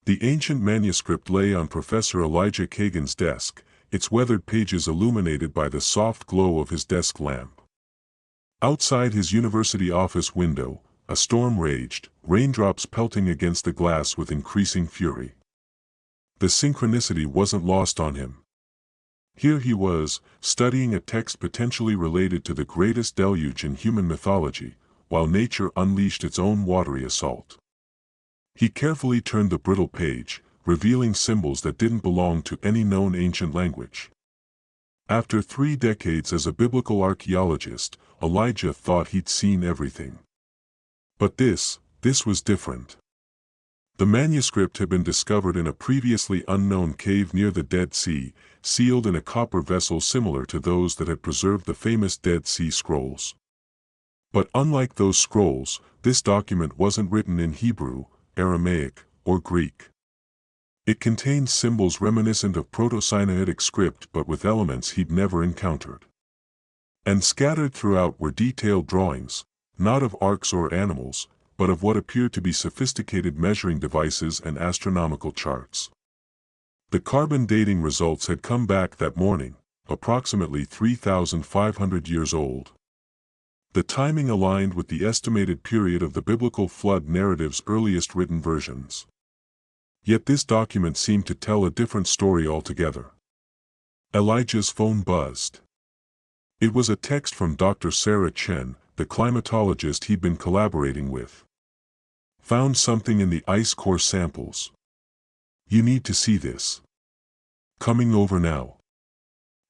The ancient manuscript lay on Professor Elijah Kagan's desk, its weathered pages illuminated by the soft glow of his desk lamp. Outside his university office window, a storm raged, raindrops pelting against the glass with increasing fury. The synchronicity wasn't lost on him. Here he was, studying a text potentially related to the greatest deluge in human mythology, while nature unleashed its own watery assault. He carefully turned the brittle page, revealing symbols that didn't belong to any known ancient language. After 3 decades as a biblical archaeologist, Elijah thought he'd seen everything. But this was different. The manuscript had been discovered in a previously unknown cave near the Dead Sea, sealed in a copper vessel similar to those that had preserved the famous Dead Sea Scrolls. But unlike those scrolls, this document wasn't written in Hebrew, Aramaic, or Greek. It contained symbols reminiscent of Proto-Sinaitic script but with elements he'd never encountered. And scattered throughout were detailed drawings, not of arcs or animals, but of what appeared to be sophisticated measuring devices and astronomical charts. The carbon dating results had come back that morning, approximately 3,500 years old. The timing aligned with the estimated period of the biblical flood narrative's earliest written versions. Yet this document seemed to tell a different story altogether. Elijah's phone buzzed. It was a text from Dr. Sarah Chen, the climatologist he'd been collaborating with. Found something in the ice core samples. You need to see this. Coming over now.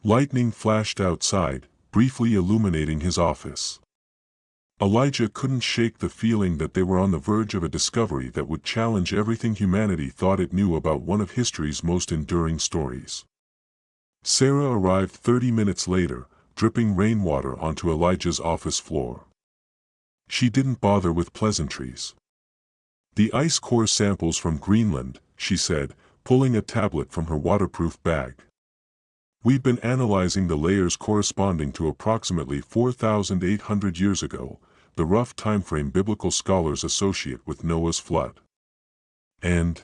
Lightning flashed outside, briefly illuminating his office. Elijah couldn't shake the feeling that they were on the verge of a discovery that would challenge everything humanity thought it knew about one of history's most enduring stories. Sarah arrived 30 minutes later, dripping rainwater onto Elijah's office floor. She didn't bother with pleasantries. The ice core samples from Greenland, she said, pulling a tablet from her waterproof bag. We've been analyzing the layers corresponding to approximately 4,800 years ago, the rough timeframe biblical scholars associate with Noah's flood. And?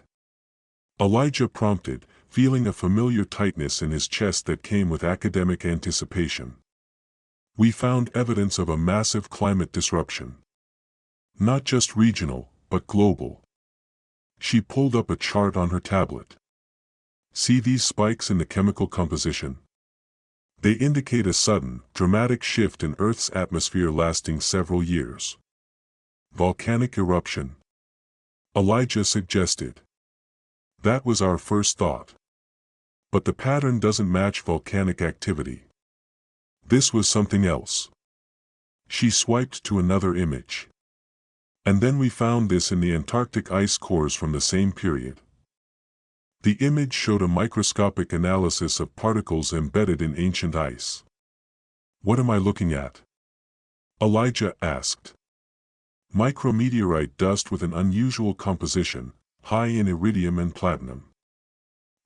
Elijah prompted, feeling a familiar tightness in his chest that came with academic anticipation. We found evidence of a massive climate disruption. Not just regional, but global. She pulled up a chart on her tablet. See these spikes in the chemical composition? They indicate a sudden, dramatic shift in Earth's atmosphere lasting several years. Volcanic eruption? Elijah suggested. That was our first thought. But the pattern doesn't match volcanic activity. This was something else. She swiped to another image. And then we found this in the Antarctic ice cores from the same period. The image showed a microscopic analysis of particles embedded in ancient ice. What am I looking at? Elijah asked. Micrometeorite dust with an unusual composition, high in iridium and platinum.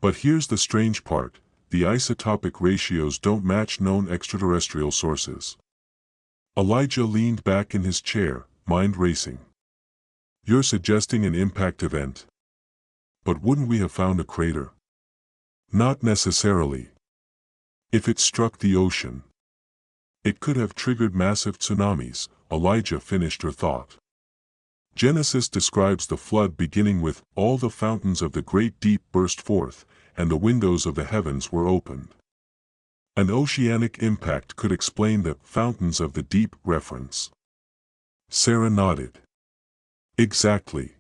But here's the strange part, the isotopic ratios don't match known extraterrestrial sources. Elijah leaned back in his chair, mind racing. You're suggesting an impact event? But wouldn't we have found a crater? Not necessarily. If it struck the ocean, it could have triggered massive tsunamis, Elijah finished her thought. Genesis describes the flood beginning with, all the fountains of the great deep burst forth, and the windows of the heavens were opened. An oceanic impact could explain the fountains of the deep reference. Sarah nodded. Exactly.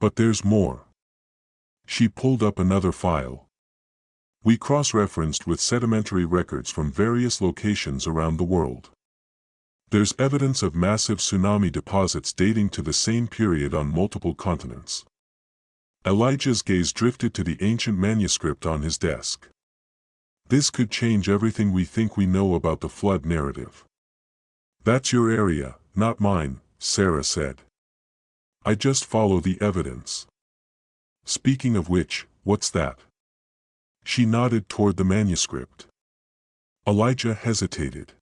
But there's more. She pulled up another file. We cross-referenced with sedimentary records from various locations around the world. There's evidence of massive tsunami deposits dating to the same period on multiple continents. Elijah's gaze drifted to the ancient manuscript on his desk. This could change everything we think we know about the flood narrative. That's your area, not mine, Sarah said. I just follow the evidence. Speaking of which, what's that? She nodded toward the manuscript. Elijah hesitated.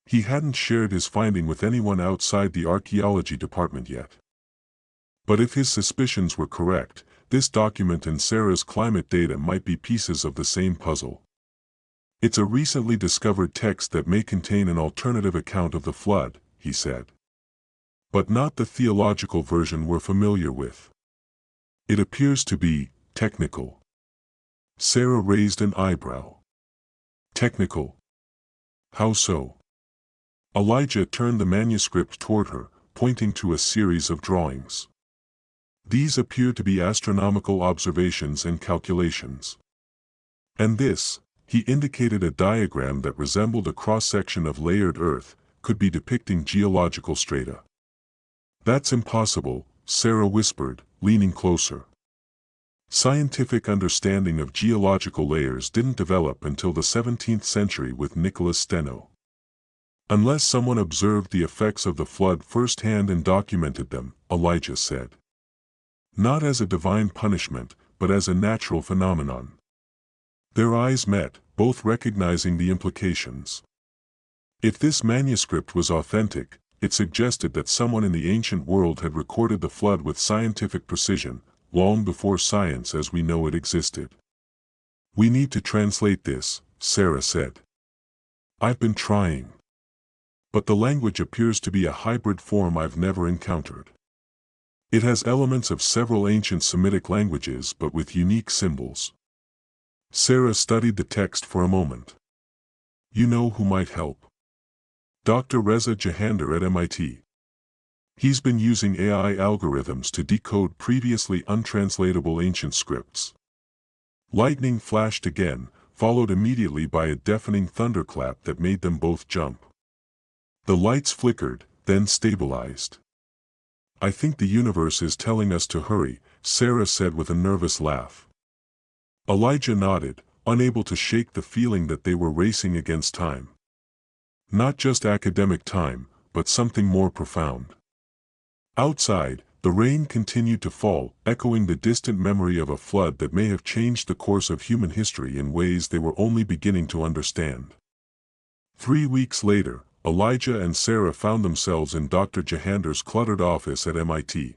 He hadn't shared his finding with anyone outside the archaeology department yet. But if his suspicions were correct, this document and Sarah's climate data might be pieces of the same puzzle. It's a recently discovered text that may contain an alternative account of the flood, he said. But not the theological version we're familiar with. It appears to be technical. Sarah raised an eyebrow. Technical? How so? Elijah turned the manuscript toward her, pointing to a series of drawings. These appear to be astronomical observations and calculations. And this, he indicated a diagram that resembled a cross-section of layered earth, could be depicting geological strata. That's impossible, Sarah whispered, leaning closer. Scientific understanding of geological layers didn't develop until the 17th century with Nicholas Steno. Unless someone observed the effects of the flood firsthand and documented them, Elijah said. Not as a divine punishment, but as a natural phenomenon. Their eyes met, both recognizing the implications. If this manuscript was authentic, it suggested that someone in the ancient world had recorded the flood with scientific precision, long before science as we know it existed. We need to translate this, Sarah said. I've been trying. But the language appears to be a hybrid form I've never encountered. It has elements of several ancient Semitic languages but with unique symbols. Sarah studied the text for a moment. You know who might help? Dr. Reza Jahandar at MIT. He's been using AI algorithms to decode previously untranslatable ancient scripts. Lightning flashed again, followed immediately by a deafening thunderclap that made them both jump. The lights flickered, then stabilized. I think the universe is telling us to hurry, Sarah said with a nervous laugh. Elijah nodded, unable to shake the feeling that they were racing against time. Not just academic time, but something more profound. Outside, the rain continued to fall, echoing the distant memory of a flood that may have changed the course of human history in ways they were only beginning to understand. 3 weeks later, Elijah and Sarah found themselves in Dr. Jahandar's cluttered office at MIT.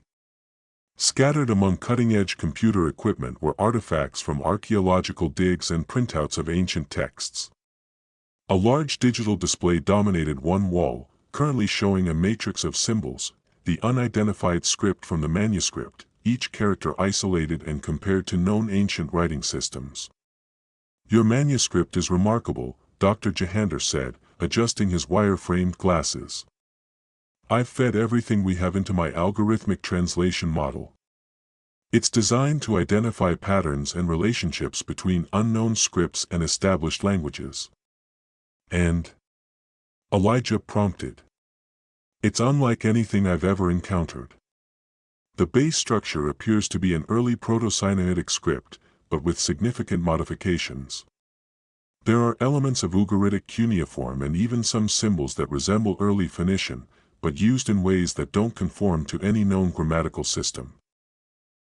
Scattered among cutting-edge computer equipment were artifacts from archaeological digs and printouts of ancient texts. A large digital display dominated one wall, currently showing a matrix of symbols, the unidentified script from the manuscript, each character isolated and compared to known ancient writing systems. Your manuscript is remarkable, Dr. Jahandar said, adjusting his wire-framed glasses. I've fed everything we have into my algorithmic translation model. It's designed to identify patterns and relationships between unknown scripts and established languages. And? Elijah prompted. It's unlike anything I've ever encountered. The base structure appears to be an early Proto-Sinaitic script, but with significant modifications. There are elements of Ugaritic cuneiform and even some symbols that resemble early Phoenician, but used in ways that don't conform to any known grammatical system.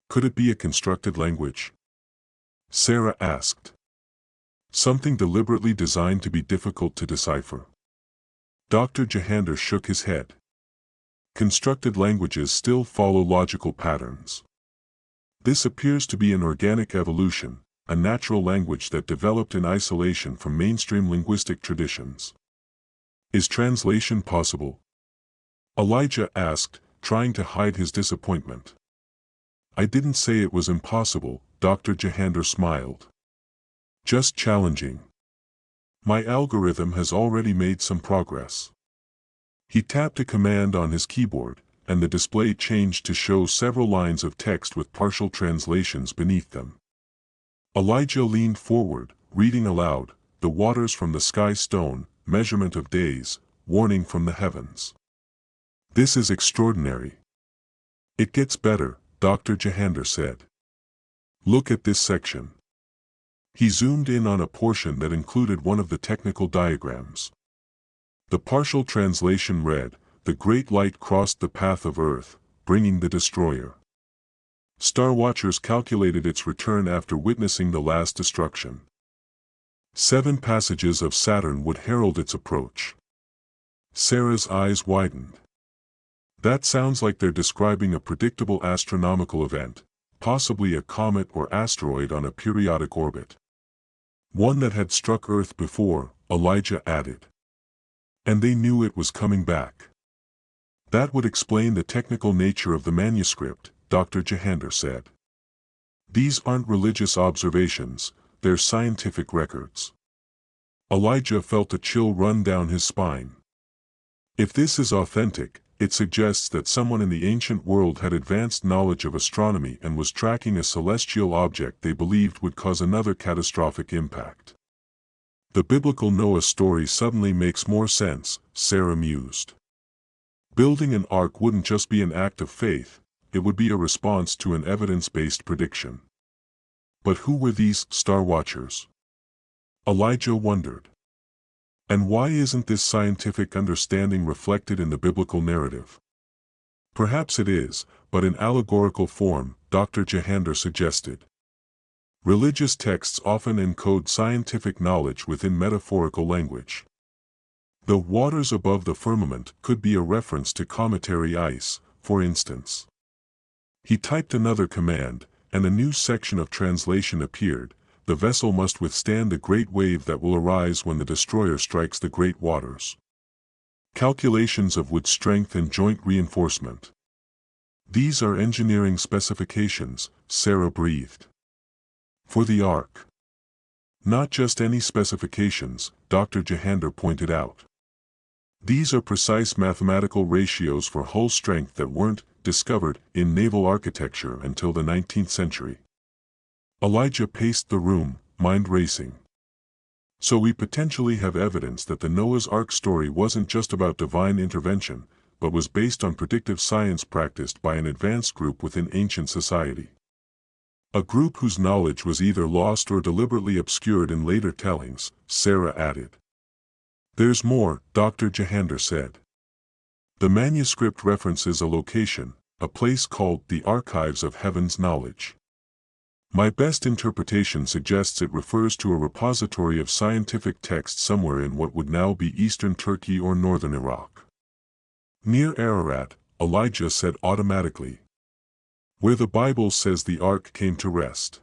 Could it be a constructed language? Sarah asked. Something deliberately designed to be difficult to decipher. Dr. Jahandar shook his head. Constructed languages still follow logical patterns. This appears to be an organic evolution, a natural language that developed in isolation from mainstream linguistic traditions. Is translation possible? Elijah asked, trying to hide his disappointment. I didn't say it was impossible, Dr. Jahandar smiled. Just challenging. My algorithm has already made some progress. He tapped a command on his keyboard, and the display changed to show several lines of text with partial translations beneath them. Elijah leaned forward, reading aloud, "The waters from the sky stone, measurement of days, warning from the heavens." This is extraordinary. It gets better, Dr. Jahandar said. Look at this section. He zoomed in on a portion that included one of the technical diagrams. The partial translation read, "The great light crossed the path of Earth, bringing the destroyer. Star watchers calculated its return after witnessing the last destruction. 7 passages of Saturn would herald its approach." Sarah's eyes widened. That sounds like they're describing a predictable astronomical event, possibly a comet or asteroid on a periodic orbit. One that had struck Earth before, Elijah added. And they knew it was coming back. That would explain the technical nature of the manuscript, Dr. Jahandar said. These aren't religious observations, they're scientific records. Elijah felt a chill run down his spine. If this is authentic, it suggests that someone in the ancient world had advanced knowledge of astronomy and was tracking a celestial object they believed would cause another catastrophic impact. The biblical Noah story suddenly makes more sense, Sarah mused. Building an ark wouldn't just be an act of faith, it would be a response to an evidence-based prediction. But who were these star watchers? Elijah wondered. And why isn't this scientific understanding reflected in the biblical narrative? Perhaps it is, but in allegorical form, Dr. Jahandar suggested. Religious texts often encode scientific knowledge within metaphorical language. The waters above the firmament could be a reference to cometary ice, for instance. He typed another command, and a new section of translation appeared. The vessel must withstand the great wave that will arise when the destroyer strikes the great waters. Calculations of wood strength and joint reinforcement. These are engineering specifications, Sarah breathed. For the ark. Not just any specifications, Dr. Jahandar pointed out. These are precise mathematical ratios for hull strength that weren't discovered in naval architecture until the 19th century. Elijah paced the room, mind racing. So we potentially have evidence that the Noah's Ark story wasn't just about divine intervention, but was based on predictive science practiced by an advanced group within ancient society. A group whose knowledge was either lost or deliberately obscured in later tellings, Sarah added. There's more, Dr. Jahandar said. The manuscript references a location, a place called the Archives of Heaven's Knowledge. My best interpretation suggests it refers to a repository of scientific texts somewhere in what would now be eastern Turkey or northern Iraq. Near Ararat, Elijah said automatically. Where the Bible says the ark came to rest.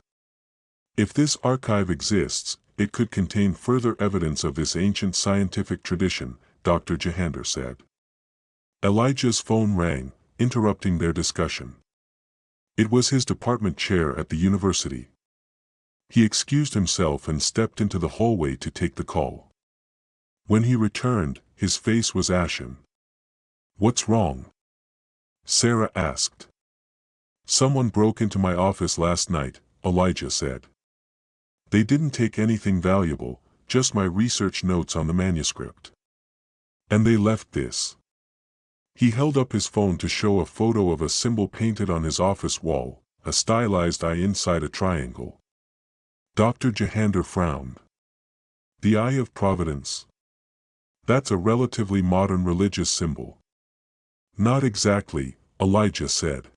If this archive exists, it could contain further evidence of this ancient scientific tradition, Dr. Jahandar said. Elijah's phone rang, interrupting their discussion. It was his department chair at the university. He excused himself and stepped into the hallway to take the call. When he returned, his face was ashen. What's wrong? Sarah asked. Someone broke into my office last night, Elijah said. They didn't take anything valuable, just my research notes on the manuscript. And they left this. He held up his phone to show a photo of a symbol painted on his office wall, a stylized eye inside a triangle. Dr. Jahandar frowned. The Eye of Providence. That's a relatively modern religious symbol. Not exactly, Elijah said.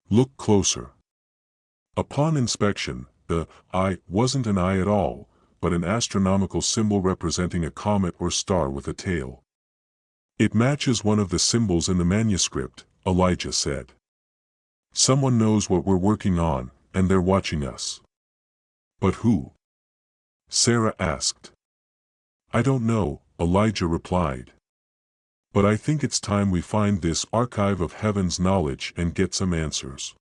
Look closer. Upon inspection, the eye wasn't an eye at all, but an astronomical symbol representing a comet or star with a tail. It matches one of the symbols in the manuscript, Elijah said. Someone knows what we're working on, and they're watching us. But who? Sarah asked. I don't know, Elijah replied. But I think it's time we find this archive of heaven's knowledge and get some answers.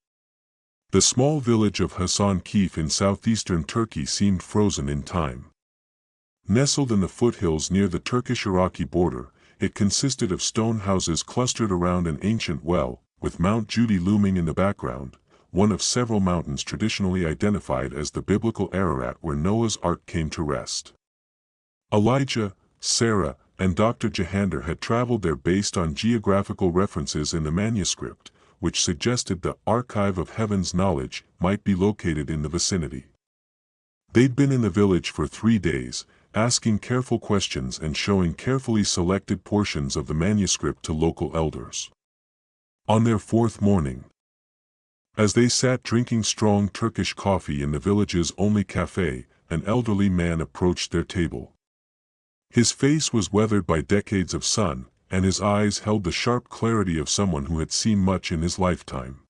The small village of Hasan Keyf in southeastern Turkey seemed frozen in time. Nestled in the foothills near the Turkish-Iraqi border, it consisted of stone houses clustered around an ancient well, with Mount Judy looming in the background, one of several mountains traditionally identified as the biblical Ararat where Noah's Ark came to rest. Elijah, Sarah, and Dr. Jahandar had traveled there based on geographical references in the manuscript, which suggested the Archive of Heaven's Knowledge might be located in the vicinity. They'd been in the village for 3 days, asking careful questions and showing carefully selected portions of the manuscript to local elders. On their 4th morning, as they sat drinking strong Turkish coffee in the village's only cafe, an elderly man approached their table. His face was weathered by decades of sun, and his eyes held the sharp clarity of someone who had seen much in his lifetime.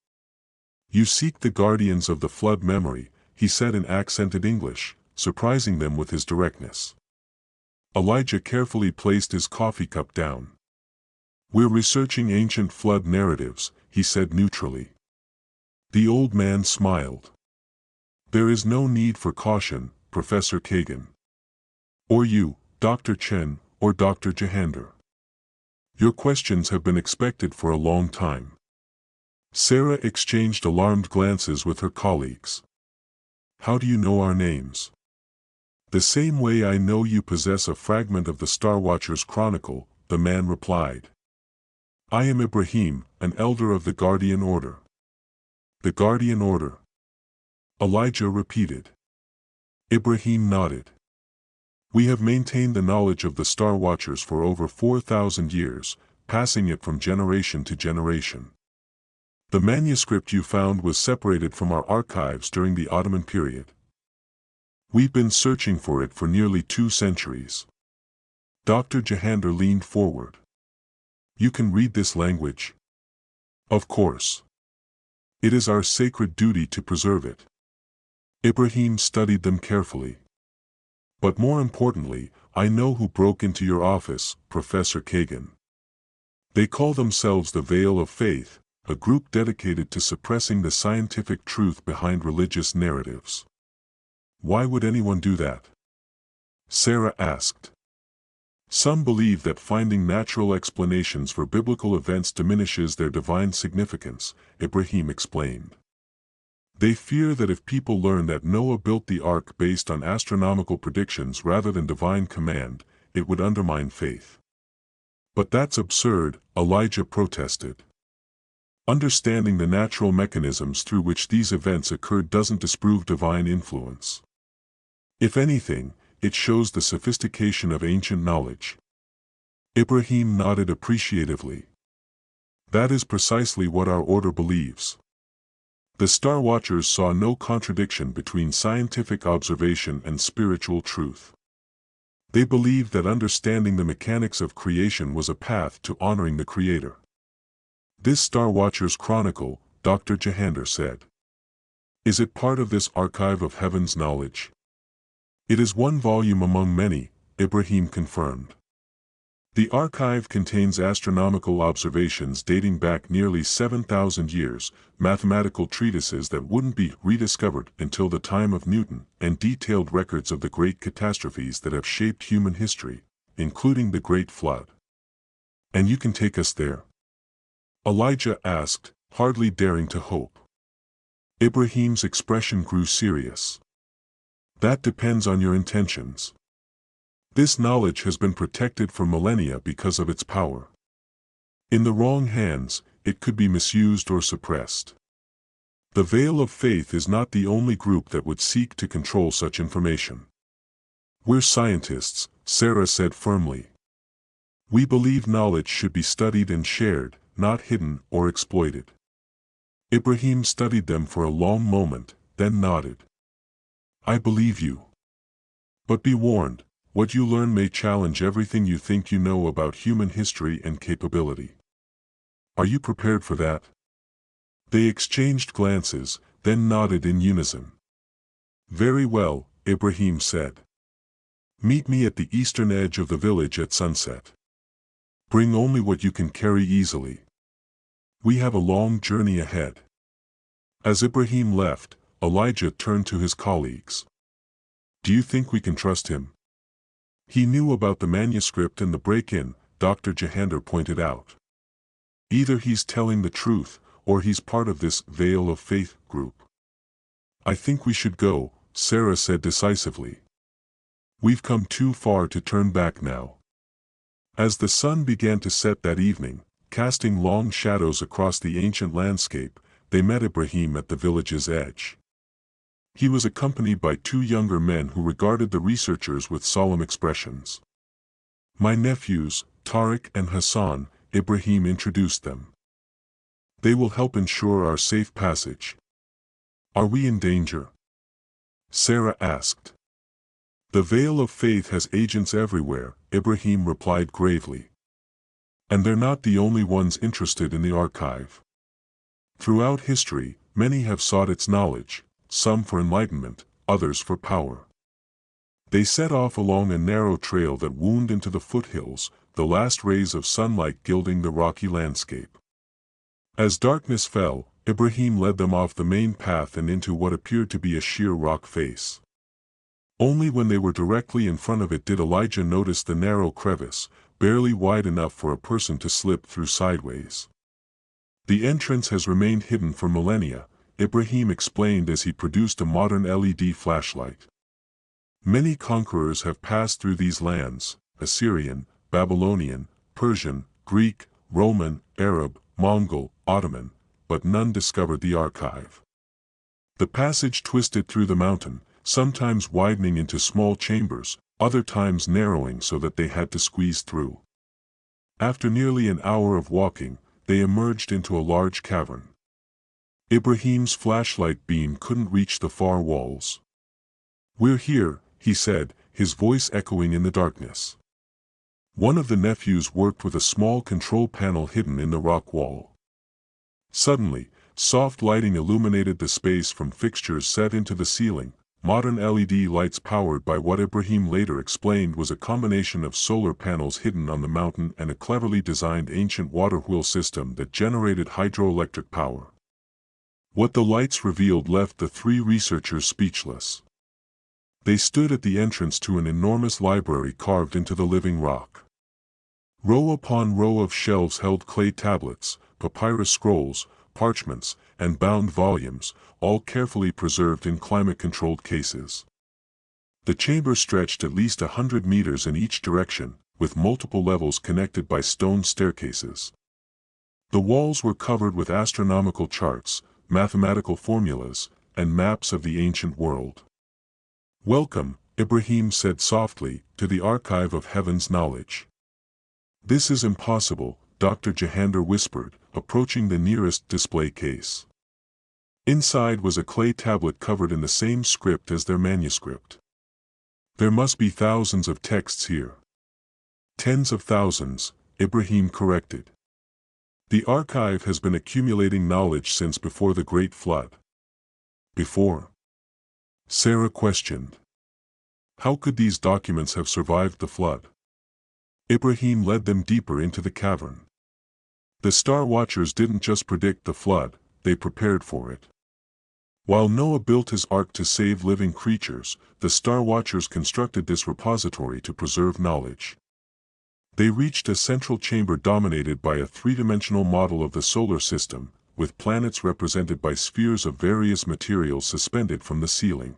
You seek the guardians of the flood memory, he said in accented English, surprising them with his directness. Elijah carefully placed his coffee cup down. We're researching ancient flood narratives, he said neutrally. The old man smiled. There is no need for caution, Professor Kagan. Or you, Dr. Chen, or Dr. Jahandar. Your questions have been expected for a long time. Sarah exchanged alarmed glances with her colleagues. How do you know our names? The same way I know you possess a fragment of the Star Watcher's Chronicle, the man replied. I am Ibrahim, an elder of the Guardian Order. The Guardian Order? Elijah repeated. Ibrahim nodded. We have maintained the knowledge of the Star Watchers for over 4,000 years, passing it from generation to generation. The manuscript you found was separated from our archives during the Ottoman period. We've been searching for it for nearly 2 centuries. Dr. Jahandar leaned forward. You can read this language? Of course. It is our sacred duty to preserve it. Ibrahim studied them carefully. But more importantly, I know who broke into your office, Professor Kagan. They call themselves the Veil of Faith, a group dedicated to suppressing the scientific truth behind religious narratives. Why would anyone do that? Sarah asked. Some believe that finding natural explanations for biblical events diminishes their divine significance, Ibrahim explained. They fear that if people learn that Noah built the ark based on astronomical predictions rather than divine command, it would undermine faith. But that's absurd, Elijah protested. Understanding the natural mechanisms through which these events occurred doesn't disprove divine influence. If anything, it shows the sophistication of ancient knowledge. Ibrahim nodded appreciatively. That is precisely what our order believes. The Star Watchers saw no contradiction between scientific observation and spiritual truth. They believed that understanding the mechanics of creation was a path to honoring the Creator. This Star Watcher's Chronicle, Dr. Jahandar said. Is it part of this archive of heaven's knowledge? It is one volume among many, Ibrahim confirmed. The archive contains astronomical observations dating back nearly 7,000 years, mathematical treatises that wouldn't be rediscovered until the time of Newton, and detailed records of the great catastrophes that have shaped human history, including the Great Flood. And you can take us there? Elijah asked, hardly daring to hope. Ibrahim's expression grew serious. That depends on your intentions. This knowledge has been protected for millennia because of its power. In the wrong hands, it could be misused or suppressed. The Veil of Faith is not the only group that would seek to control such information. We're scientists, Sarah said firmly. We believe knowledge should be studied and shared, not hidden or exploited. Ibrahim studied them for a long moment, then nodded. I believe you. But be warned, what you learn may challenge everything you think you know about human history and capability. Are you prepared for that? They exchanged glances, then nodded in unison. Very well, Ibrahim said. Meet me at the eastern edge of the village at sunset. Bring only what you can carry easily. We have a long journey ahead. As Ibrahim left, Elijah turned to his colleagues. Do you think we can trust him? He knew about the manuscript and the break-in, Dr. Jahandar pointed out. Either he's telling the truth, or he's part of this Veil of Faith group. I think we should go, Sarah said decisively. We've come too far to turn back now. As the sun began to set that evening, casting long shadows across the ancient landscape, they met Ibrahim at the village's edge. He was accompanied by 2 younger men who regarded the researchers with solemn expressions. My nephews, Tariq and Hassan, Ibrahim introduced them. They will help ensure our safe passage. Are we in danger? Sarah asked. The Veil of Faith has agents everywhere, Ibrahim replied gravely. And they're not the only ones interested in the archive. Throughout history, Many have sought its knowledge, some for enlightenment, others for power. They set off along a narrow trail that wound into the foothills, the last rays of sunlight gilding the rocky landscape. As darkness fell, Ibrahim led them off the main path and into what appeared to be a sheer rock face. Only when they were directly in front of it did Elijah notice the narrow crevice, barely wide enough for a person to slip through sideways. The entrance has remained hidden for millennia, Ibrahim explained as he produced a modern LED flashlight. Many conquerors have passed through these lands: Assyrian, Babylonian, Persian, Greek, Roman, Arab, Mongol, Ottoman, but none discovered the archive. The passage twisted through the mountain, sometimes widening into small chambers, other times narrowing so that they had to squeeze through. After nearly an hour of walking, they emerged into a large cavern. Ibrahim's flashlight beam couldn't reach the far walls. "We're here," he said, his voice echoing in the darkness. One of the nephews worked with a small control panel hidden in the rock wall. Suddenly, soft lighting illuminated the space from fixtures set into the ceiling, modern LED lights powered by what Ibrahim later explained was a combination of solar panels hidden on the mountain and a cleverly designed ancient water wheel system that generated hydroelectric power. What the lights revealed left the three researchers speechless. They stood at the entrance to an enormous library carved into the living rock. Row upon row of shelves held clay tablets, papyrus scrolls, parchments, and bound volumes, all carefully preserved in climate-controlled cases. The chamber stretched at least 100 meters in each direction, with multiple levels connected by stone staircases. The walls were covered with astronomical charts, mathematical formulas, and maps of the ancient world. "Welcome," Ibrahim said softly, "to the archive of heaven's knowledge." "This is impossible," Dr. Jahandar whispered, approaching the nearest display case. Inside was a clay tablet covered in the same script as their manuscript. "There must be thousands of texts here." "Tens of thousands," Ibrahim corrected. "The archive has been accumulating knowledge since before the Great Flood." "Before?" Sarah questioned. "How could these documents have survived the flood?" Ibrahim led them deeper into the cavern. The Star Watchers didn't just predict the flood, they prepared for it. While Noah built his ark to save living creatures, the Star Watchers constructed this repository to preserve knowledge. They reached a central chamber dominated by a three-dimensional model of the solar system, with planets represented by spheres of various materials suspended from the ceiling.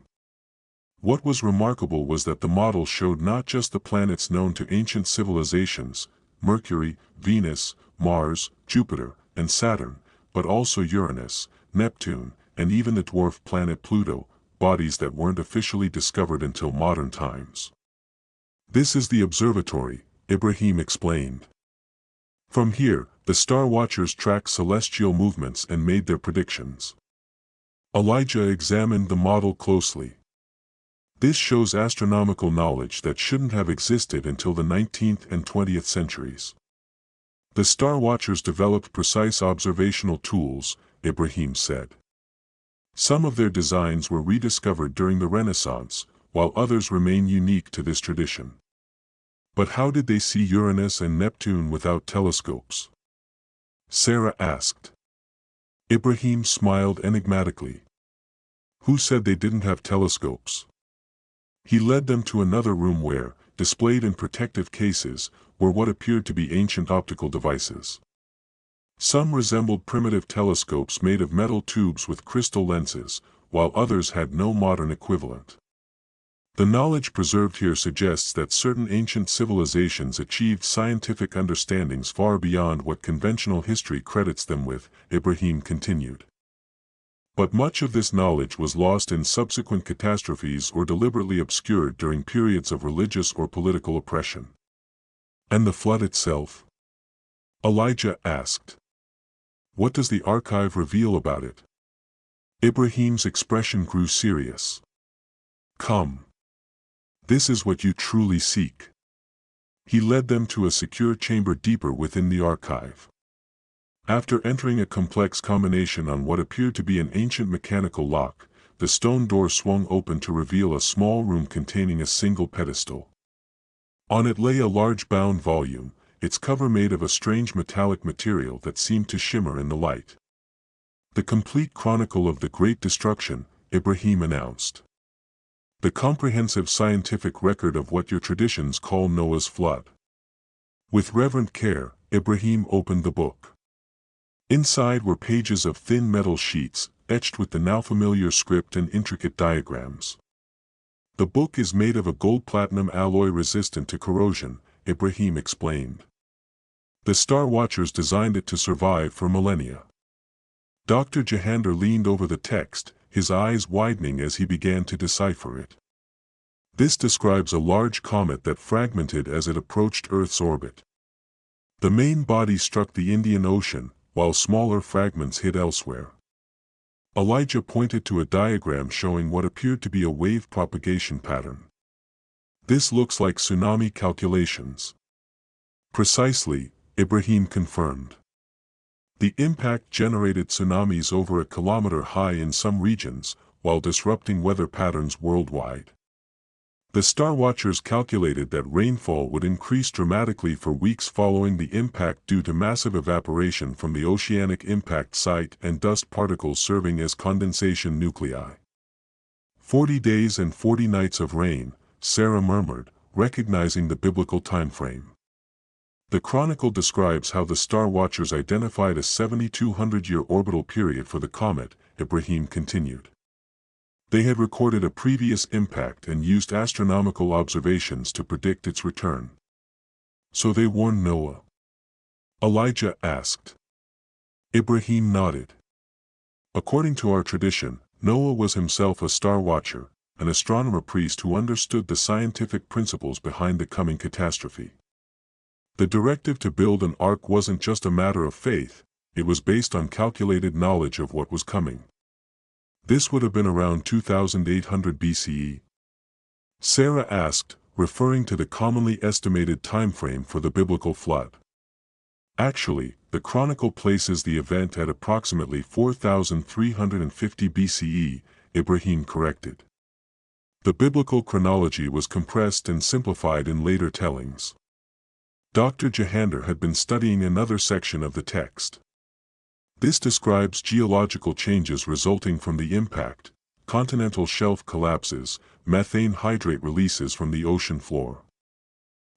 What was remarkable was that the model showed not just the planets known to ancient civilizations, Mercury, Venus, Mars, Jupiter, and Saturn, but also Uranus, Neptune, and even the dwarf planet Pluto, bodies that weren't officially discovered until modern times. "This is the observatory," Ibrahim explained. "From here, the Star Watchers tracked celestial movements and made their predictions." Elijah examined the model closely. "This shows astronomical knowledge that shouldn't have existed until the 19th and 20th centuries. The Star Watchers developed precise observational tools," Ibrahim said. "Some of their designs were rediscovered during the Renaissance, while others remain unique to this tradition." "But how did they see Uranus and Neptune without telescopes?" Sarah asked. Ibrahim smiled enigmatically. "Who said they didn't have telescopes?" He led them to another room where, displayed in protective cases, were what appeared to be ancient optical devices. Some resembled primitive telescopes made of metal tubes with crystal lenses, while others had no modern equivalent. "The knowledge preserved here suggests that certain ancient civilizations achieved scientific understandings far beyond what conventional history credits them with," Ibrahim continued. "But much of this knowledge was lost in subsequent catastrophes or deliberately obscured during periods of religious or political oppression." "And the flood itself?" Elijah asked. "What does the archive reveal about it?" Ibrahim's expression grew serious. "Come. This is what you truly seek." He led them to a secure chamber deeper within the archive. After entering a complex combination on what appeared to be an ancient mechanical lock, the stone door swung open to reveal a small room containing a single pedestal. On it lay a large bound volume, its cover made of a strange metallic material that seemed to shimmer in the light. "The complete chronicle of the Great Destruction," Ibrahim announced. "The comprehensive scientific record of what your traditions call Noah's flood." With reverent care, Ibrahim opened the book. Inside were pages of thin metal sheets, etched with the now familiar script and intricate diagrams. "The book is made of a gold-platinum alloy resistant to corrosion," Ibrahim explained. "The Star Watchers designed it to survive for millennia." Dr. Jahandar leaned over the text, his eyes widening as he began to decipher it. "This describes a large comet that fragmented as it approached Earth's orbit. The main body struck the Indian Ocean, while smaller fragments hit elsewhere." Elijah pointed to a diagram showing what appeared to be a wave propagation pattern. "This looks like tsunami calculations." "Precisely," Ibrahim confirmed. "The impact generated tsunamis over a kilometer high in some regions, while disrupting weather patterns worldwide. The Star Watchers calculated that rainfall would increase dramatically for weeks following the impact due to massive evaporation from the oceanic impact site and dust particles serving as condensation nuclei. 40 days and 40 nights of rain," Sarah murmured, recognizing the biblical timeframe. "The Chronicle describes how the Star Watchers identified a 7,200-year orbital period for the comet," Ibrahim continued. "They had recorded a previous impact and used astronomical observations to predict its return." "So they warned Noah?" Elijah asked. Ibrahim nodded. "According to our tradition, Noah was himself a star watcher, an astronomer priest who understood the scientific principles behind the coming catastrophe. The directive to build an ark wasn't just a matter of faith, it was based on calculated knowledge of what was coming." "This would have been around 2800 BCE?" Sarah asked, referring to the commonly estimated timeframe for the biblical flood. "Actually, the Chronicle places the event at approximately 4350 BCE, Ibrahim corrected. The biblical chronology was compressed and simplified in later tellings. Dr. Jahandar had been studying another section of the text. This describes geological changes resulting from the impact, continental shelf collapses, methane hydrate releases from the ocean floor.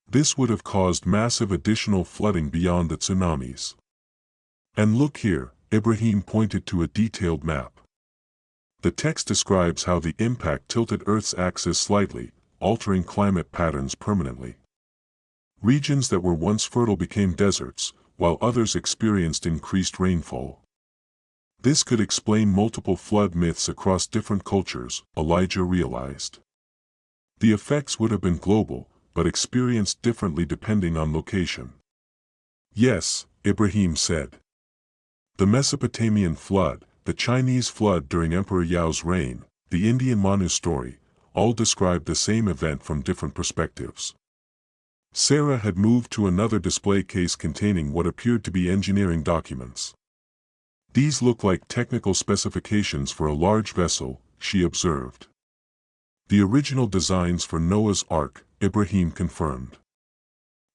This would have caused massive additional flooding beyond the tsunamis. And look here, Ibrahim pointed to a detailed map. The text describes how the impact tilted Earth's axis slightly, altering climate patterns permanently. Regions that were once fertile became deserts, while others experienced increased rainfall. This could explain multiple flood myths across different cultures, Elijah realized. The effects would have been global, but experienced differently depending on location. "Yes," Ibrahim said. "The Mesopotamian flood, the Chinese flood during Emperor Yao's reign, the Indian Manu story, all describe the same event from different perspectives." Sarah had moved to another display case containing what appeared to be engineering documents. "These look like technical specifications for a large vessel," she observed. "The original designs for Noah's Ark," Ibrahim confirmed.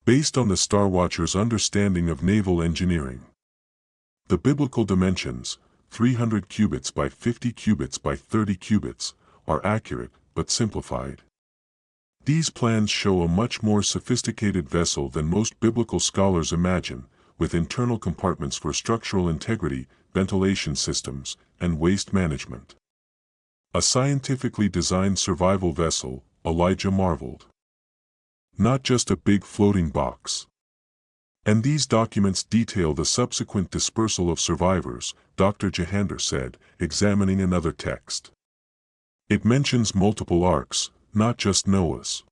"Based on the Star Watchers' understanding of naval engineering. The biblical dimensions, 300 cubits by 50 cubits by 30 cubits, are accurate, but simplified. These plans show a much more sophisticated vessel than most biblical scholars imagine, with internal compartments for structural integrity, ventilation systems, and waste management. A scientifically designed survival vessel," Elijah marveled. "Not just a big floating box." "And these documents detail the subsequent dispersal of survivors," Dr. Jahandar said, examining another text. "It mentions multiple arks, not just Noah's."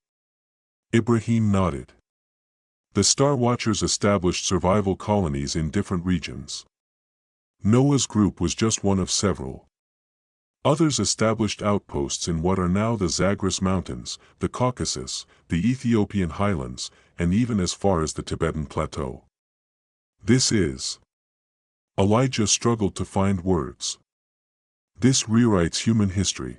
Ibrahim nodded. "The Star Watchers established survival colonies in different regions. Noah's group was just one of several. Others established outposts in what are now the Zagros Mountains, the Caucasus, the Ethiopian highlands, and even as far as the Tibetan Plateau. This is Elijah struggled to find words. This rewrites human history.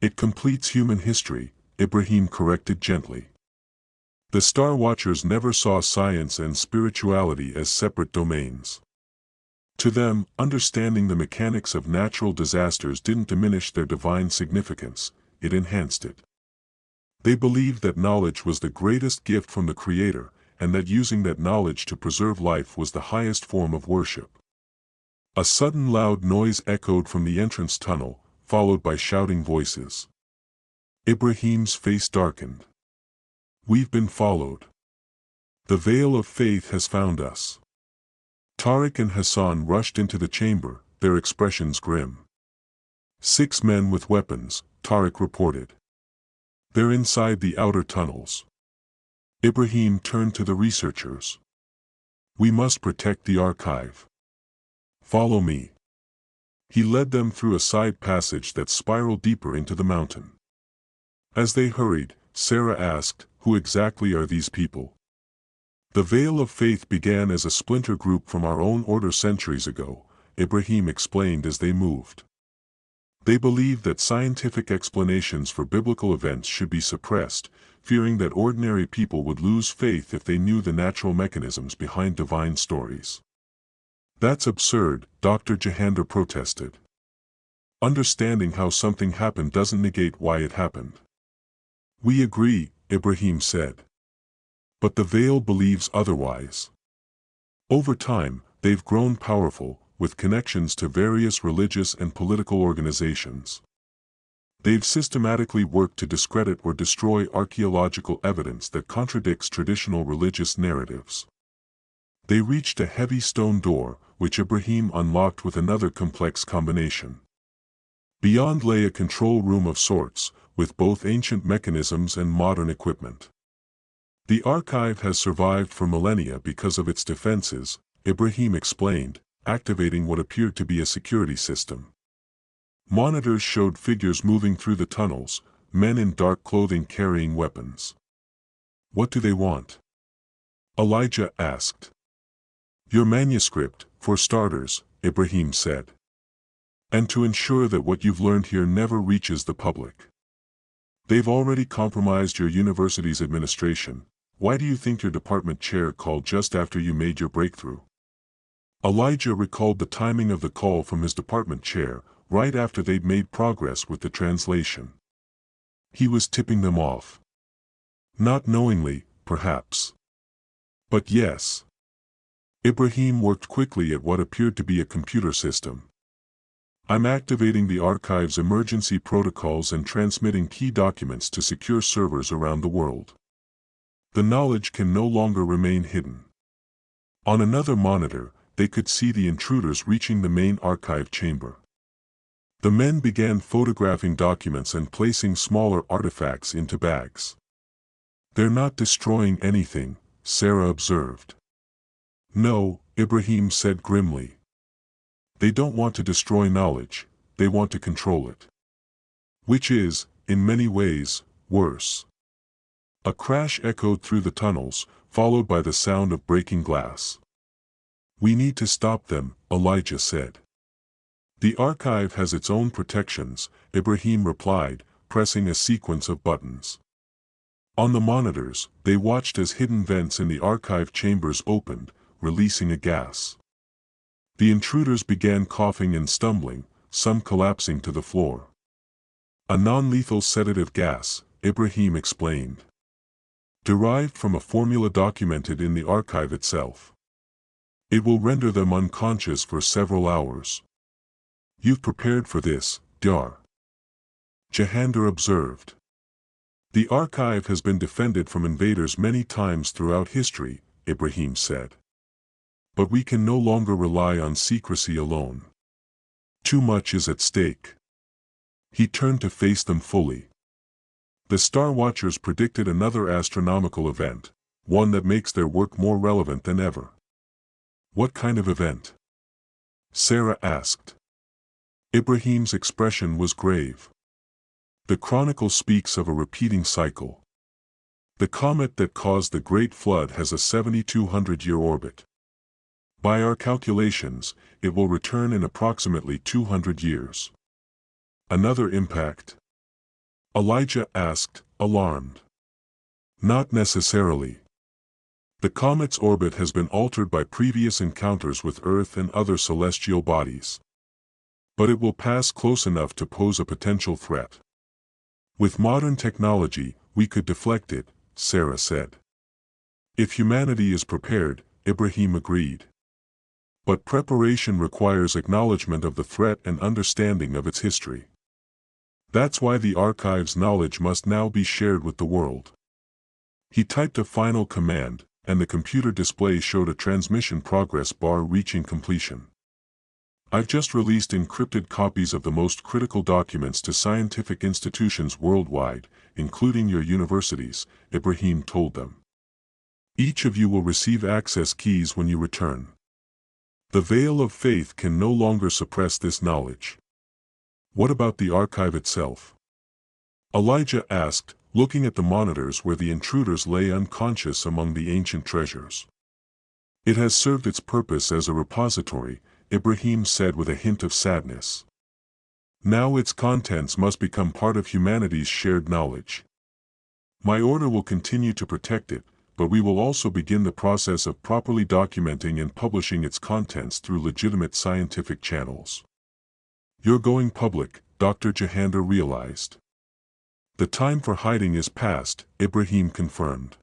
It completes human history, Ibrahim corrected gently. The Star Watchers never saw science and spirituality as separate domains. To them, understanding the mechanics of natural disasters didn't diminish their divine significance, it enhanced it. They believed that knowledge was the greatest gift from the Creator, and that using that knowledge to preserve life was the highest form of worship. A sudden loud noise echoed from the entrance tunnel, followed by shouting voices. Ibrahim's face darkened. We've been followed. The veil of faith has found us. Tariq and Hassan rushed into the chamber, their expressions grim. 6 men with weapons, Tariq reported. They're inside the outer tunnels. Ibrahim turned to the researchers. We must protect the archive. Follow me. He led them through a side passage that spiraled deeper into the mountain. As they hurried, Sarah asked, who exactly are these people? The Veil of Faith began as a splinter group from our own order centuries ago, Ibrahim explained as they moved. They believed that scientific explanations for biblical events should be suppressed, fearing that ordinary people would lose faith if they knew the natural mechanisms behind divine stories. That's absurd, Dr. Jahandar protested. Understanding how something happened doesn't negate why it happened. We agree, Ibrahim said. But the veil believes otherwise. Over time, they've grown powerful, with connections to various religious and political organizations. They've systematically worked to discredit or destroy archaeological evidence that contradicts traditional religious narratives. They reached a heavy stone door, which Ibrahim unlocked with another complex combination. Beyond lay a control room of sorts, with both ancient mechanisms and modern equipment. The archive has survived for millennia because of its defenses, Ibrahim explained, activating what appeared to be a security system. Monitors showed figures moving through the tunnels, men in dark clothing carrying weapons. What do they want? Elijah asked. Your manuscript, for starters, Ibrahim said. And to ensure that what you've learned here never reaches the public. They've already compromised your university's administration. Why do you think your department chair called just after you made your breakthrough? Elijah recalled the timing of the call from his department chair, right after they'd made progress with the translation. He was tipping them off. Not knowingly, perhaps. But yes. Ibrahim worked quickly at what appeared to be a computer system. I'm activating the archive's emergency protocols and transmitting key documents to secure servers around the world. The knowledge can no longer remain hidden. On another monitor, they could see the intruders reaching the main archive chamber. The men began photographing documents and placing smaller artifacts into bags. They're not destroying anything, Sarah observed. No, Ibrahim said grimly. They don't want to destroy knowledge, they want to control it. Which is, in many ways, worse. A crash echoed through the tunnels, followed by the sound of breaking glass. We need to stop them, Elijah said. The archive has its own protections, Ibrahim replied, pressing a sequence of buttons. On the monitors, they watched as hidden vents in the archive chambers opened, releasing a gas. The intruders began coughing and stumbling, some collapsing to the floor. A non-lethal sedative gas, Ibrahim explained. Derived from a formula documented in the archive itself. It will render them unconscious for several hours. You've prepared for this, Dar. Jahandar observed. The archive has been defended from invaders many times throughout history, Ibrahim said. But we can no longer rely on secrecy alone. Too much is at stake. He turned to face them fully. The Star Watchers predicted another astronomical event, one that makes their work more relevant than ever. What kind of event? Sarah asked. Ibrahim's expression was grave. The chronicle speaks of a repeating cycle. The comet that caused the Great Flood has a 7,200-year orbit. By our calculations, it will return in approximately 200 years. Another impact? Elijah asked, alarmed. Not necessarily. The comet's orbit has been altered by previous encounters with Earth and other celestial bodies. But it will pass close enough to pose a potential threat. With modern technology, we could deflect it, Sarah said. If humanity is prepared, Ibrahim agreed. But preparation requires acknowledgement of the threat and understanding of its history. That's why the archive's knowledge must now be shared with the world. He typed a final command, and the computer display showed a transmission progress bar reaching completion. I've just released encrypted copies of the most critical documents to scientific institutions worldwide, including your universities, Ibrahim told them. Each of you will receive access keys when you return. The veil of faith can no longer suppress this knowledge. What about the archive itself? Elijah asked, looking at the monitors where the intruders lay unconscious among the ancient treasures. It has served its purpose as a repository, Ibrahim said with a hint of sadness. Now its contents must become part of humanity's shared knowledge. My order will continue to protect it, but we will also begin the process of properly documenting and publishing its contents through legitimate scientific channels. You're going public, Dr. Jahandar realized. The time for hiding is past, Ibrahim confirmed.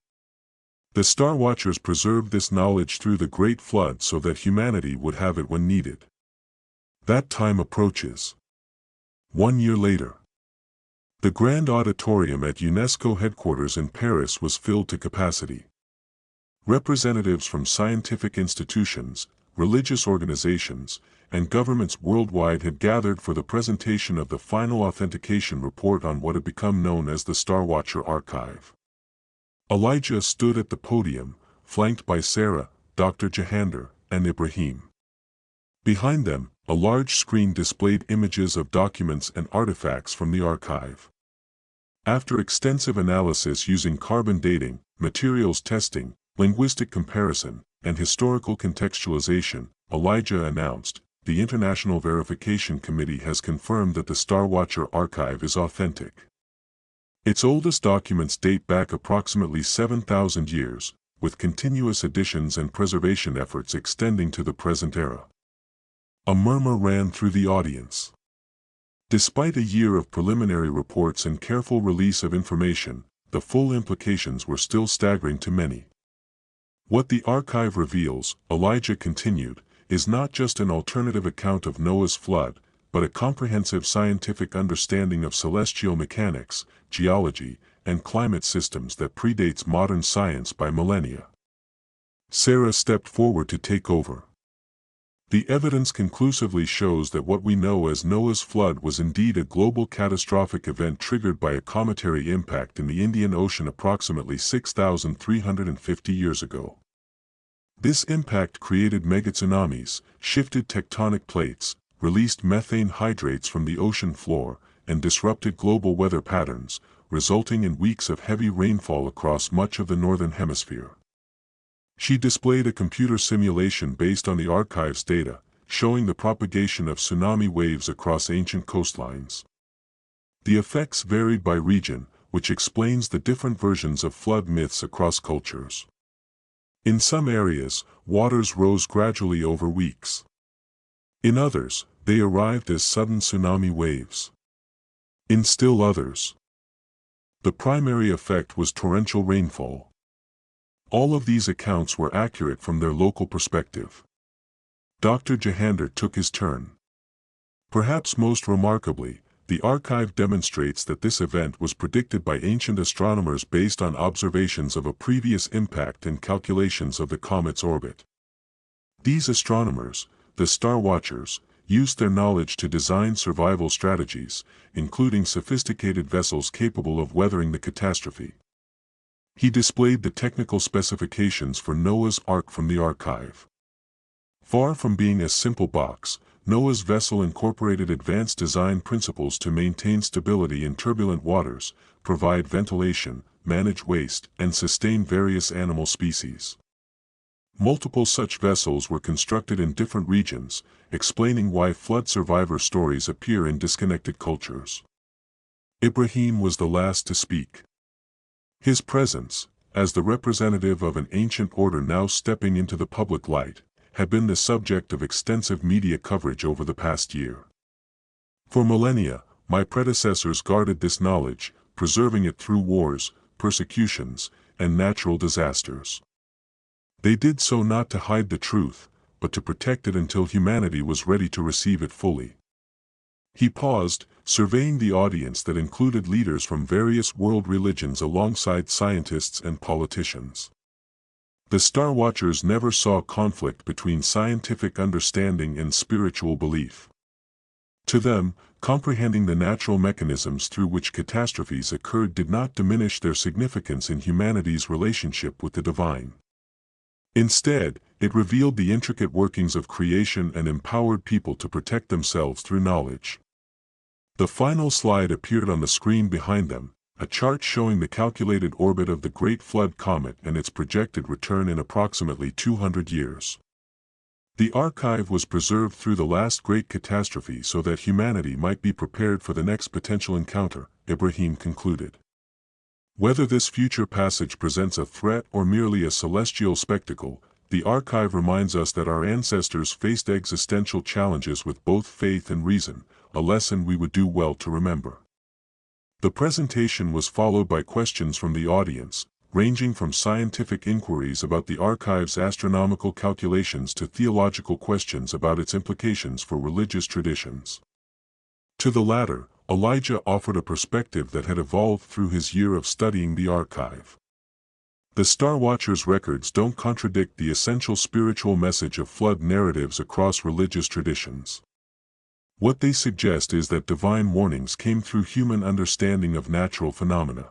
The Star Watchers preserved this knowledge through the Great Flood so that humanity would have it when needed. That time approaches. 1 year later. The Grand Auditorium at UNESCO headquarters in Paris was filled to capacity. Representatives from scientific institutions, religious organizations, and governments worldwide had gathered for the presentation of the final authentication report on what had become known as the Star Watcher Archive. Elijah stood at the podium, flanked by Sarah, Dr. Jahandar, and Ibrahim. Behind them, a large screen displayed images of documents and artifacts from the archive. After extensive analysis using carbon dating, materials testing, linguistic comparison, and historical contextualization, Elijah announced, the International Verification Committee has confirmed that the Star Watcher archive is authentic. Its oldest documents date back approximately 7,000 years, with continuous additions and preservation efforts extending to the present era. A murmur ran through the audience. Despite a year of preliminary reports and careful release of information, the full implications were still staggering to many. What the archive reveals, Elijah continued, is not just an alternative account of Noah's flood, but a comprehensive scientific understanding of celestial mechanics, geology, and climate systems that predates modern science by millennia. Sarah stepped forward to take over. The evidence conclusively shows that what we know as Noah's flood was indeed a global catastrophic event triggered by a cometary impact in the Indian Ocean approximately 6,350 years ago. This impact created megatsunamis, shifted tectonic plates, released methane hydrates from the ocean floor, and disrupted global weather patterns, resulting in weeks of heavy rainfall across much of the northern hemisphere. She displayed a computer simulation based on the archive's data, showing the propagation of tsunami waves across ancient coastlines. The effects varied by region, which explains the different versions of flood myths across cultures. In some areas, waters rose gradually over weeks. In others, they arrived as sudden tsunami waves. In still others, the primary effect was torrential rainfall. All of these accounts were accurate from their local perspective. Dr. Jahandar took his turn. Perhaps most remarkably, the archive demonstrates that this event was predicted by ancient astronomers based on observations of a previous impact and calculations of the comet's orbit. These astronomers, the Star Watchers, used their knowledge to design survival strategies, including sophisticated vessels capable of weathering the catastrophe. He displayed the technical specifications for Noah's Ark from the archive. Far from being a simple box, Noah's vessel incorporated advanced design principles to maintain stability in turbulent waters, provide ventilation, manage waste, and sustain various animal species. Multiple such vessels were constructed in different regions, explaining why flood survivor stories appear in disconnected cultures. Ibrahim was the last to speak. His presence, as the representative of an ancient order now stepping into the public light, had been the subject of extensive media coverage over the past year. For millennia, my predecessors guarded this knowledge, preserving it through wars, persecutions, and natural disasters. They did so not to hide the truth, but to protect it until humanity was ready to receive it fully. He paused, surveying the audience that included leaders from various world religions alongside scientists and politicians. The Star Watchers never saw conflict between scientific understanding and spiritual belief. To them, comprehending the natural mechanisms through which catastrophes occurred did not diminish their significance in humanity's relationship with the divine. Instead, it revealed the intricate workings of creation and empowered people to protect themselves through knowledge. The final slide appeared on the screen behind them, a chart showing the calculated orbit of the Great Flood Comet and its projected return in approximately 200 years. The archive was preserved through the last great catastrophe so that humanity might be prepared for the next potential encounter, Ibrahim concluded. Whether this future passage presents a threat or merely a celestial spectacle, the archive reminds us that our ancestors faced existential challenges with both faith and reason, a lesson we would do well to remember. The presentation was followed by questions from the audience, ranging from scientific inquiries about the archive's astronomical calculations to theological questions about its implications for religious traditions. To the latter, Elijah offered a perspective that had evolved through his year of studying the archive. The Star Watchers' records don't contradict the essential spiritual message of flood narratives across religious traditions. What they suggest is that divine warnings came through human understanding of natural phenomena.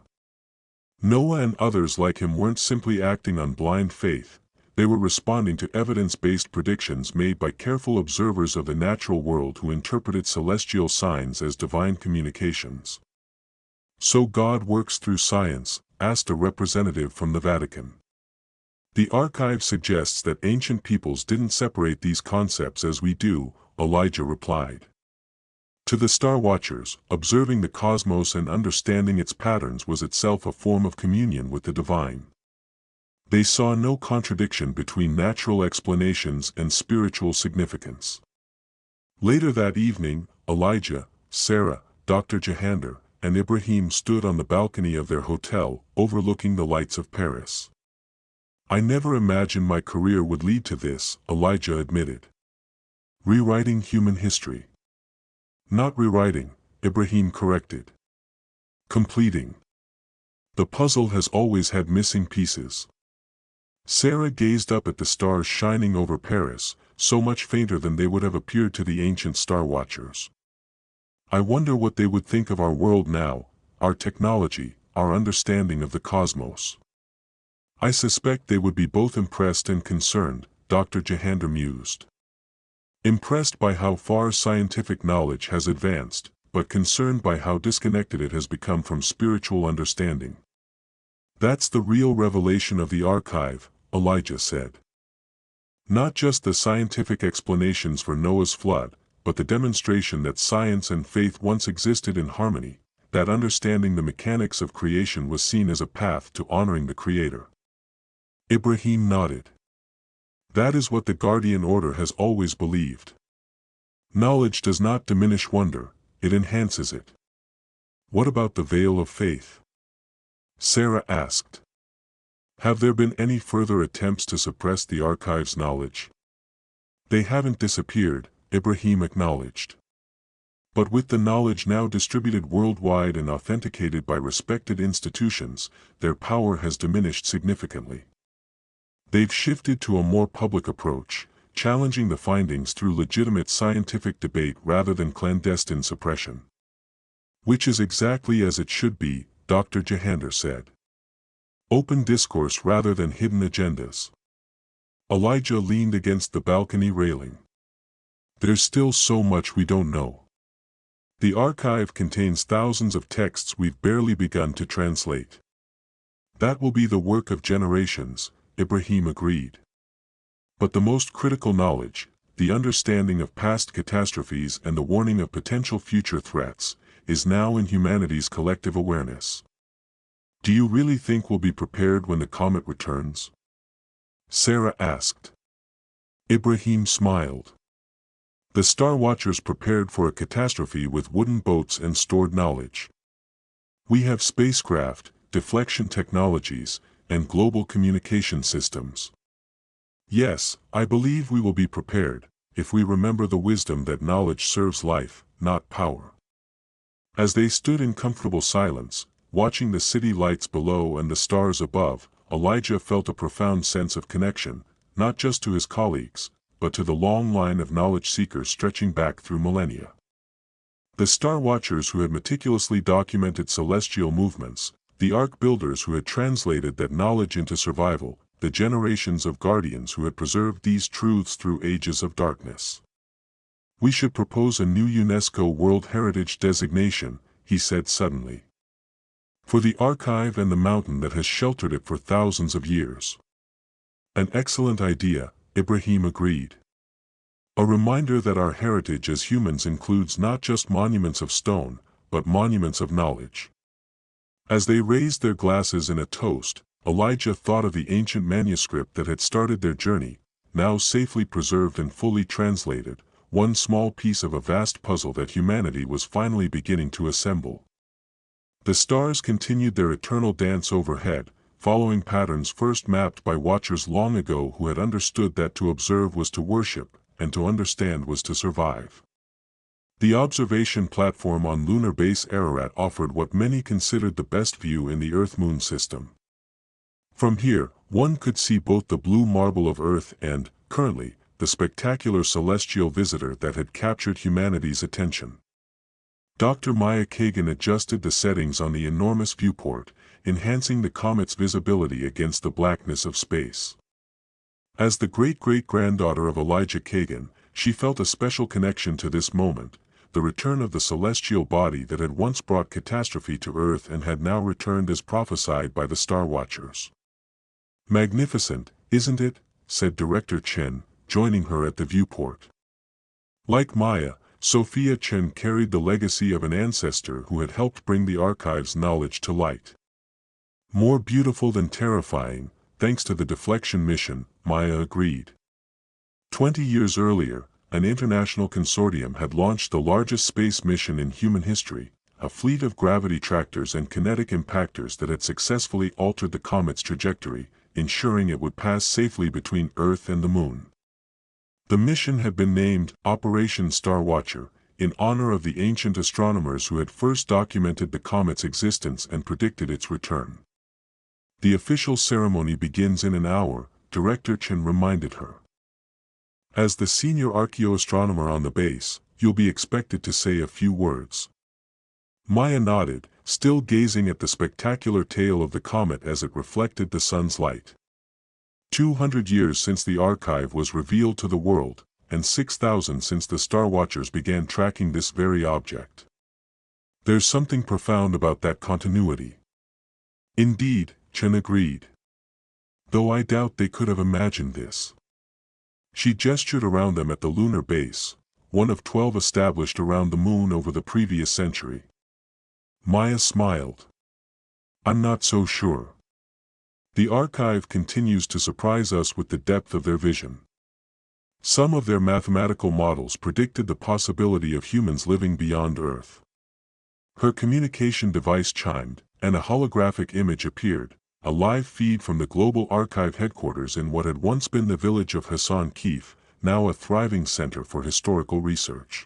Noah and others like him weren't simply acting on blind faith, they were responding to evidence-based predictions made by careful observers of the natural world who interpreted celestial signs as divine communications. So God works through science? Asked a representative from the Vatican. The archive suggests that ancient peoples didn't separate these concepts as we do, Elijah replied. To the Star Watchers, observing the cosmos and understanding its patterns was itself a form of communion with the divine. They saw no contradiction between natural explanations and spiritual significance. Later that evening, Elijah, Sarah, Dr. Jahandar, and Ibrahim stood on the balcony of their hotel, overlooking the lights of Paris. I never imagined my career would lead to this, Elijah admitted. Rewriting human history. Not rewriting, Ibrahim corrected. Completing. The puzzle has always had missing pieces. Sarah gazed up at the stars shining over Paris, so much fainter than they would have appeared to the ancient Star Watchers. I wonder what they would think of our world now, our technology, our understanding of the cosmos. I suspect they would be both impressed and concerned, Dr. Jahandar mused. Impressed by how far scientific knowledge has advanced, but concerned by how disconnected it has become from spiritual understanding. That's the real revelation of the archive, Elijah said. Not just the scientific explanations for Noah's flood, but the demonstration that science and faith once existed in harmony, that understanding the mechanics of creation was seen as a path to honoring the Creator. Ibrahim nodded. That is what the Guardian Order has always believed. Knowledge does not diminish wonder, it enhances it. What about the veil of faith? Sarah asked. Have there been any further attempts to suppress the archive's knowledge? They haven't disappeared, Ibrahim acknowledged. But with the knowledge now distributed worldwide and authenticated by respected institutions, their power has diminished significantly. They've shifted to a more public approach, challenging the findings through legitimate scientific debate rather than clandestine suppression. Which is exactly as it should be, Dr. Jahandar said. Open discourse rather than hidden agendas. Elijah leaned against the balcony railing. There's still so much we don't know. The archive contains thousands of texts we've barely begun to translate. That will be the work of generations, Ibrahim agreed. But the most critical knowledge, the understanding of past catastrophes and the warning of potential future threats, is now in humanity's collective awareness. Do you really think we'll be prepared when the comet returns? Sarah asked. Ibrahim smiled. The Star Watchers prepared for a catastrophe with wooden boats and stored knowledge. We have spacecraft, deflection technologies, and global communication systems. Yes, I believe we will be prepared, if we remember the wisdom that knowledge serves life, not power. As they stood in comfortable silence, watching the city lights below and the stars above, Elijah felt a profound sense of connection, not just to his colleagues, but to the long line of knowledge seekers stretching back through millennia. The Star Watchers who had meticulously documented celestial movements, the Ark builders who had translated that knowledge into survival, the generations of guardians who had preserved these truths through ages of darkness. We should propose a new UNESCO World Heritage designation, he said suddenly. For the archive and the mountain that has sheltered it for thousands of years. An excellent idea, Ibrahim agreed. A reminder that our heritage as humans includes not just monuments of stone, but monuments of knowledge. As they raised their glasses in a toast, Elijah thought of the ancient manuscript that had started their journey, now safely preserved and fully translated, one small piece of a vast puzzle that humanity was finally beginning to assemble. The stars continued their eternal dance overhead, following patterns first mapped by watchers long ago who had understood that to observe was to worship, and to understand was to survive. The observation platform on lunar base Ararat offered what many considered the best view in the Earth-Moon system. From here, one could see both the blue marble of Earth and, currently, the spectacular celestial visitor that had captured humanity's attention. Dr. Maya Kagan adjusted the settings on the enormous viewport, enhancing the comet's visibility against the blackness of space. As the great-great-granddaughter of Elijah Kagan, she felt a special connection to this moment, the return of the celestial body that had once brought catastrophe to Earth and had now returned as prophesied by the Star Watchers. Magnificent, isn't it? Said Director Chen, joining her at the viewport. Like Maya, Sophia Chen carried the legacy of an ancestor who had helped bring the archive's knowledge to light. More beautiful than terrifying, thanks to the deflection mission, Maya agreed. 20 years earlier, an international consortium had launched the largest space mission in human history, a fleet of gravity tractors and kinetic impactors that had successfully altered the comet's trajectory, ensuring it would pass safely between Earth and the Moon. The mission had been named Operation Star Watcher, in honor of the ancient astronomers who had first documented the comet's existence and predicted its return. The official ceremony begins in an hour, Director Chen reminded her. As the senior archaeoastronomer on the base, you'll be expected to say a few words. Maya nodded, still gazing at the spectacular tail of the comet as it reflected the sun's light. 200 years since the archive was revealed to the world, and 6,000 since the Star Watchers began tracking this very object. There's something profound about that continuity. Indeed, Chen agreed. Though I doubt they could have imagined this. She gestured around them at the lunar base, one of 12 established around the Moon over the previous century. Maya smiled. I'm not so sure. The archive continues to surprise us with the depth of their vision. Some of their mathematical models predicted the possibility of humans living beyond Earth. Her communication device chimed, and a holographic image appeared, a live feed from the Global Archive headquarters in what had once been the village of Hassan Keef, now a thriving center for historical research.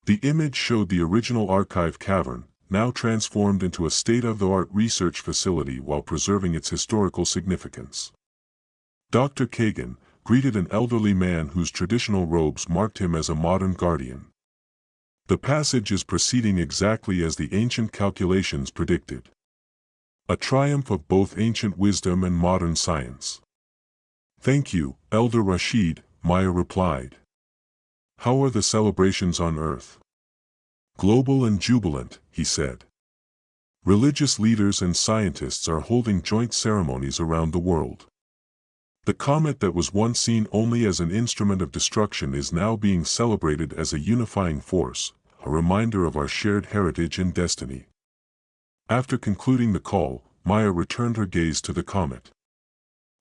The image showed the original archive cavern, now transformed into a state-of-the-art research facility while preserving its historical significance. Dr. Kagan greeted an elderly man whose traditional robes marked him as a modern guardian. The passage is proceeding exactly as the ancient calculations predicted. A triumph of both ancient wisdom and modern science. Thank you, Elder Rashid, Maya replied. How are the celebrations on Earth? Global and jubilant, he said. Religious leaders and scientists are holding joint ceremonies around the world. The comet that was once seen only as an instrument of destruction is now being celebrated as a unifying force, a reminder of our shared heritage and destiny. After concluding the call, Maya returned her gaze to the comet.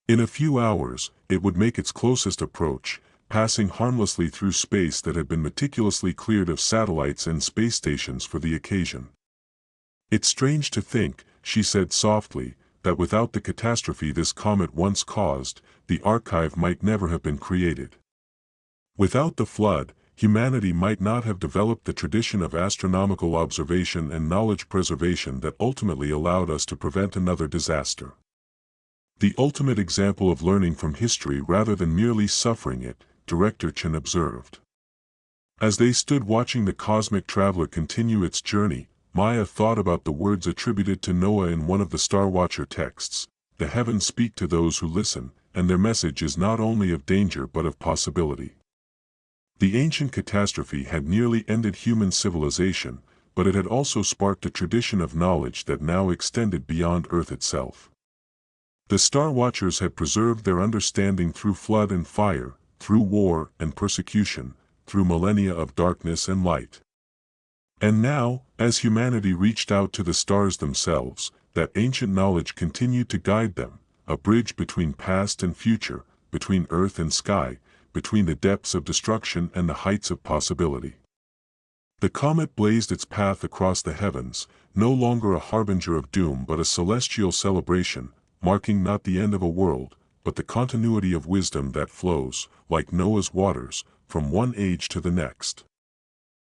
In a few hours, it would make its closest approach, passing harmlessly through space that had been meticulously cleared of satellites and space stations for the occasion. "It's strange to think," she said softly, "that without the catastrophe this comet once caused, the archive might never have been created. Without the flood, humanity might not have developed the tradition of astronomical observation and knowledge preservation that ultimately allowed us to prevent another disaster. The ultimate example of learning from history rather than merely suffering it," Director Chen observed. As they stood watching the cosmic traveler continue its journey, Maya thought about the words attributed to Noah in one of the Star Watcher texts: "The heavens speak to those who listen, and their message is not only of danger but of possibility." The ancient catastrophe had nearly ended human civilization, but it had also sparked a tradition of knowledge that now extended beyond Earth itself. The Star Watchers had preserved their understanding through flood and fire, through war and persecution, through millennia of darkness and light. And now, as humanity reached out to the stars themselves, that ancient knowledge continued to guide them, a bridge between past and future, between earth and sky, between the depths of destruction and the heights of possibility. The comet blazed its path across the heavens, no longer a harbinger of doom but a celestial celebration, marking not the end of a world, but the continuity of wisdom that flows, like Noah's waters, from one age to the next.